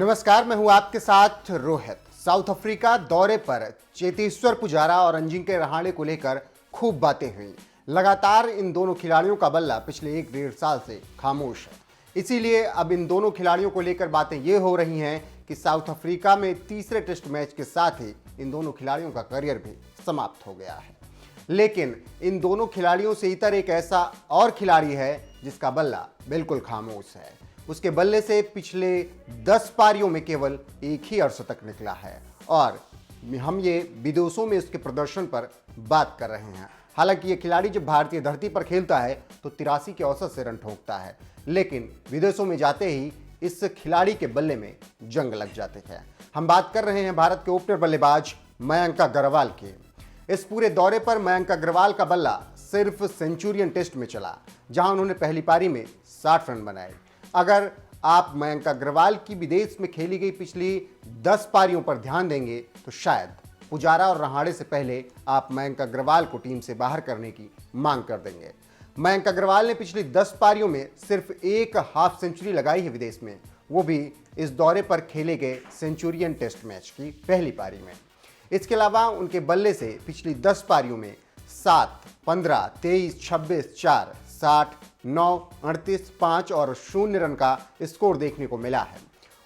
नमस्कार, मैं हूं आपके साथ रोहित। साउथ अफ्रीका दौरे पर चेतेश्वर पुजारा और अजिंक्य रहाणे को लेकर खूब बातें हुई। लगातार इन दोनों खिलाड़ियों का बल्ला पिछले 1-1.5 साल से खामोश है। इसीलिए अब इन दोनों खिलाड़ियों को लेकर बातें ये हो रही हैं कि साउथ अफ्रीका में तीसरे टेस्ट मैच के साथ ही इन दोनों खिलाड़ियों का करियर भी समाप्त हो गया है। लेकिन इन दोनों खिलाड़ियों से इतर एक ऐसा और खिलाड़ी है जिसका बल्ला बिल्कुल खामोश है। उसके बल्ले से पिछले 10 पारियों में केवल एक ही अर्धशतक निकला है और हम ये विदेशों में उसके प्रदर्शन पर बात कर रहे हैं। हालांकि ये खिलाड़ी जब भारतीय धरती पर खेलता है तो 83 के औसत से रन ठोकता है, लेकिन विदेशों में जाते ही इस खिलाड़ी के बल्ले में जंग लग जाते हैं। हम बात कर रहे हैं भारत के ओपनर बल्लेबाज मयंक अग्रवाल की। इस पूरे दौरे पर मयंक अग्रवाल का बल्ला सिर्फ सेंचुरियन टेस्ट में चला, जहां उन्होंने पहली पारी में 60 रन बनाए। अगर आप मयंक अग्रवाल की विदेश में खेली गई पिछली 10 पारियों पर ध्यान देंगे तो शायद पुजारा और रहाणे से पहले आप मयंक अग्रवाल को टीम से बाहर करने की मांग कर देंगे। मयंक अग्रवाल ने पिछली 10 पारियों में सिर्फ एक हाफ सेंचुरी लगाई है विदेश में, वो भी इस दौरे पर खेले गए सेंचुरियन टेस्ट मैच की पहली पारी में। इसके अलावा उनके बल्ले से पिछली 10 पारियों में 7, 15, 23, 26, 4, 60, 9, 38, 5 और 0 रन का स्कोर देखने को मिला है।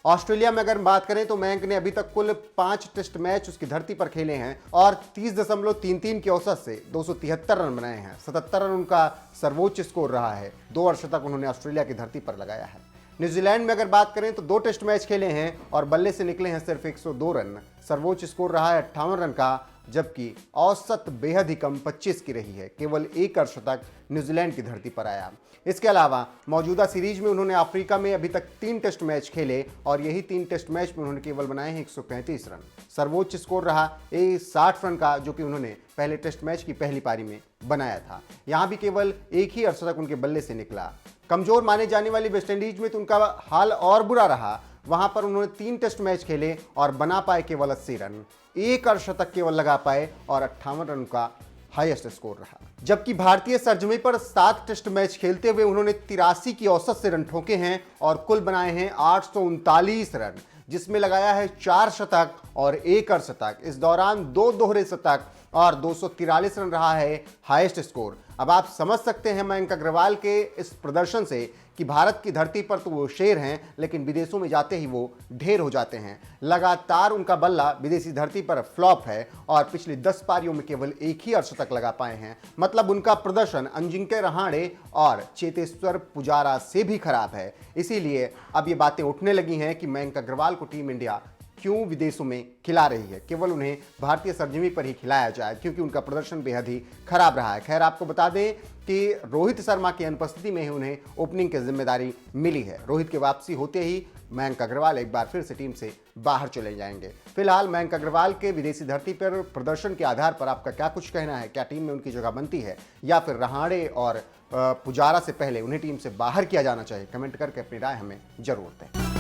ऑस्ट्रेलिया में अगर बात करें तो मयंक ने अभी तक कुल 5 टेस्ट मैच उसकी धरती पर खेले हैं और 30.33 के औसत से 273 रन बनाए हैं। 77 रन उनका सर्वोच्च स्कोर रहा है। 2 अर्धशतक उन्होंने ऑस्ट्रेलिया की धरती पर लगाया है। न्यूजीलैंड में अगर बात करें तो 2 टेस्ट मैच खेले हैं और बल्ले से निकले हैं सिर्फ 102 रन। सर्वोच्च स्कोर रहा है 58 रन का, जबकि औसत बेहद ही कम 25 की रही है। केवल 1 अर्धशतक न्यूजीलैंड की धरती पर आया। इसके अलावा मौजूदा सीरीज में उन्होंने अफ्रीका में अभी तक 3 टेस्ट मैच खेले और यही 3 टेस्ट मैच में उन्होंने केवल बनाए हैं 135 रन। सर्वोच्च स्कोर रहा 60 रन का, जो कि उन्होंने पहले टेस्ट मैच की पहली पारी में बनाया था। यहाँ भी केवल एक ही अर्धशतक उनके बल्ले से निकला। कमजोर माने जाने वाली वेस्टइंडीज में तो उनका हाल और बुरा रहा। वहां पर उन्होंने 3 टेस्ट मैच खेले और बना पाए केवल 80 रन। 1 अर्धशतक केवल लगा पाए और 58 रन का हाईएस्ट स्कोर रहा। जबकि भारतीय सरजमी पर 7 टेस्ट मैच खेलते हुए उन्होंने 83 की औसत से रन ठोके हैं और कुल बनाए हैं 839 रन, जिसमें लगाया है 4 शतक और 1 अर्धशतक। इस दौरान 2 दोहरे शतक और 243 रन रहा है हाईएस्ट स्कोर। अब आप समझ सकते हैं मयंक अग्रवाल के इस प्रदर्शन से कि भारत की धरती पर तो वो शेर हैं, लेकिन विदेशों में जाते ही वो ढेर हो जाते हैं। लगातार उनका बल्ला विदेशी धरती पर फ्लॉप है और पिछली 10 पारियों में केवल एक ही अर्धशतक लगा पाए हैं। मतलब उनका प्रदर्शन अजिंक्य रहाणे और चेतेश्वर पुजारा से भी खराब है। इसीलिए अब ये बातें उठने लगी हैं कि मयंक अग्रवाल को टीम इंडिया क्यों विदेशों में खिला रही है, केवल उन्हें भारतीय सरजमी पर ही खिलाया जाए, क्योंकि उनका प्रदर्शन बेहद ही खराब रहा है। खैर, आपको बता दें कि रोहित शर्मा की अनुपस्थिति में ही उन्हें ओपनिंग की जिम्मेदारी मिली है। रोहित की वापसी होते ही मयंक अग्रवाल एक बार फिर से टीम से बाहर चले जाएंगे। फिलहाल मयंक अग्रवाल के विदेशी धरती पर प्रदर्शन के आधार पर आपका क्या कुछ कहना है? क्या टीम में उनकी जगह बनती है या फिर रहाणे और पुजारा से पहले उन्हें टीम से बाहर किया जाना चाहिए? कमेंट करके अपनी राय हमें जरूर दें।